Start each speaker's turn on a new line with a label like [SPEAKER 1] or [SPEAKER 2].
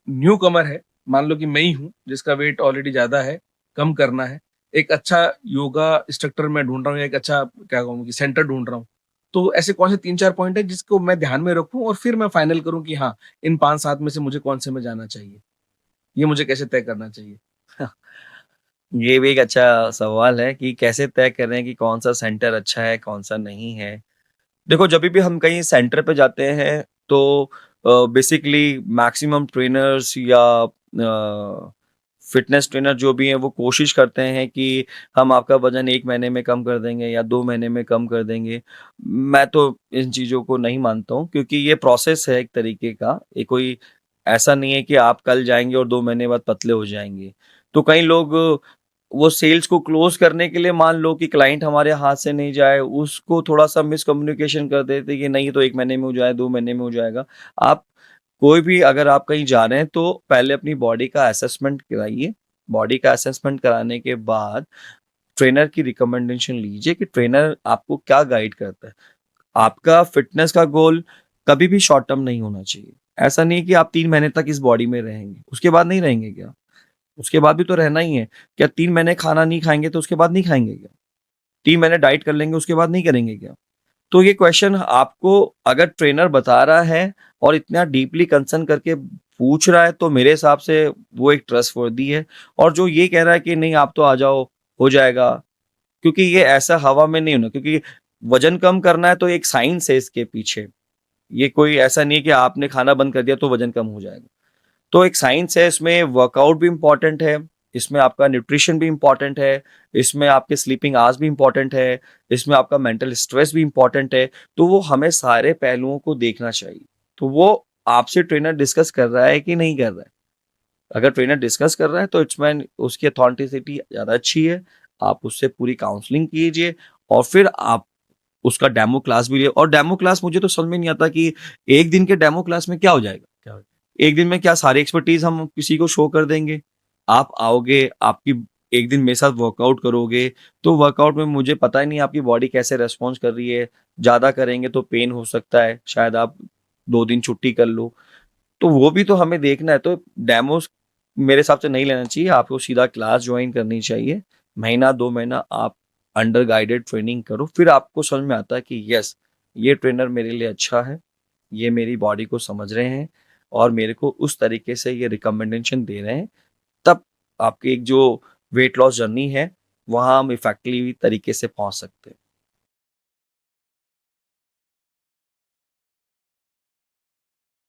[SPEAKER 1] New कमर है, मान लो कि मैं ही हूँ जिसका वेट ऑलरेडी ज़्यादा है, कम करना है, एक अच्छा योगा इंस्ट्रक्टर मैं ढूँढ रहा हूँ या एक अच्छा क्या कहूँ कि सेंटर ढूँढ रहा हूँ। तो ऐसे कौन से 3-4 पॉइंट हैं जिसको मैं ध्यान में रखूँ और फिर मैं फाइनल करूँ कि हाँ, इन 5-7 में से मुझे कौन से में जाना चाहिए? ये मुझे कैसे तय करना चाहिए?
[SPEAKER 2] ये भी एक अच्छा सवाल है कि कैसे तय करें कि कौन-सा सेंटर अच्छा है, कौन-सा नहीं है। देखो जभी भी हम कहीं सेंटर पे जाते हैं तो बेसिकली मैक्सिमम ट्रेनर्स या फिटनेस ट्रेनर जो भी हैं वो कोशिश करते हैं कि हम आपका वज़न 1 महीने में कम कर देंगे या 2 महीने में कम कर देंगे। मैं तो इन चीज़ों को नहीं मानता हूँ क्योंकि ये प्रोसेस है एक तरीके का। ये कोई ऐसा नहीं है कि आप कल जाएँगे और 2 महीने बाद पतले हो जाएँगे। तो कई लोग वो सेल्स को क्लोज़ करने के लिए मान लो कि क्लाइंट हमारे हाथ से नहीं जाए, उसको थोड़ा-सा मिसकम्युनिकेशन कर देते कि नहीं तो 1 महीने में हो जाए, 2 महीने में हो जाएगा। आप कोई भी अगर आप कहीं जा रहे हैं तो पहले अपनी बॉडी का असेसमेंट कराइए। बॉडी का असेसमेंट कराने के बाद ट्रेनर की रिकमेंडेशन लीजिए कि ट्रेनर आपको क्या गाइड करता है। आपका फिटनेस का गोल कभी भी शॉर्ट टर्म नहीं होना चाहिए। ऐसा नहीं है कि आप 3 महीने तक इस बॉडी में रहेंगे, उसके बाद नहीं रहेंगे क्या? उसके बाद भी तो रहना ही है। क्या 3 महीने खाना नहीं खाएँगे तो उसके बाद नहीं खाएँगे क्या? 3 महीने डाइट कर लेंगे उसके बाद नहीं करेंगे क्या? तो ये क्वेश्चन आपको अगर ट्रेनर बता रहा है और इतना डीपली कंसर्न करके पूछ रहा है तो मेरे हिसाब से वो एक ट्रस्टवर्दी है। और जो ये कह रहा है कि नहीं आप तो आ जाओ, हो जाएगा, क्योंकि ये ऐसा हवा में नहीं होना, क्योंकि वज़न कम करना है तो एक साइंस है इसके पीछे। ये कोई ऐसा नहीं है कि आपने खाना बंद कर दिया तो वज़न कम हो जाएगा। तो एक साइंस है इसमें, वर्कआउट भी इम्पोर्टेंट है, इसमें आपका न्यूट्रिशन भी इम्पोर्टेंट है, इसमें आपके स्लीपिंग आवर्स भी इम्पोर्टेंट है, इसमें आपका मेंटल स्ट्रेस भी इम्पोर्टेंट है। तो वो हमें सारे पहलुओं को देखना चाहिए। तो वो आपसे ट्रेनर डिस्कस कर रहा है कि नहीं कर रहा है। अगर ट्रेनर डिस्कस कर रहा है तो इट्स मीन उसकी ऑथेंटिसिटी ज़्यादा अच्छी है। आप उससे पूरी काउंसलिंग कीजिए और फिर आप उसका डेमो क्लास भी लिए। और डेमो क्लास मुझे तो समझ में नहीं आता कि 1 दिन के डेमो क्लास में क्या हो जाएगा? क्या 1 दिन में क्या सारी एक्सपर्टीज़ हम किसी को शो कर देंगे? आप आओगे, आपकी 1 दिन मेरे साथ वर्कआउट करोगे, तो वर्कआउट में मुझे पता ही नहीं आपकी बॉडी कैसे रिस्पॉन्स कर रही है। ज़्यादा करेंगे तो पेन हो सकता है, शायद आप 2 दिन छुट्टी कर लो। तो वो भी तो हमें देखना है, तो डेमोज़ मेरे हिसाब से नहीं लेना चाहिए, आपको सीधा क्लास जॉइन करनी चाहिए। महीना 2 महीना आप अंडर गाइडेड ट्रेनिंग करो, फिर आपको समझ में आता है कि यस, ये ट्रेनर मेरे लिए अच्छा है, ये मेरी बॉडी को समझ रहे हैं और मेरे को उस तरीके से ये रिकमेंडेशन दे रहे हैं। तब आपकी एक जो वेट लॉस जर्नी है, वहाँ हम इफेक्टिवली तरीके से पहुँच सकते हैं।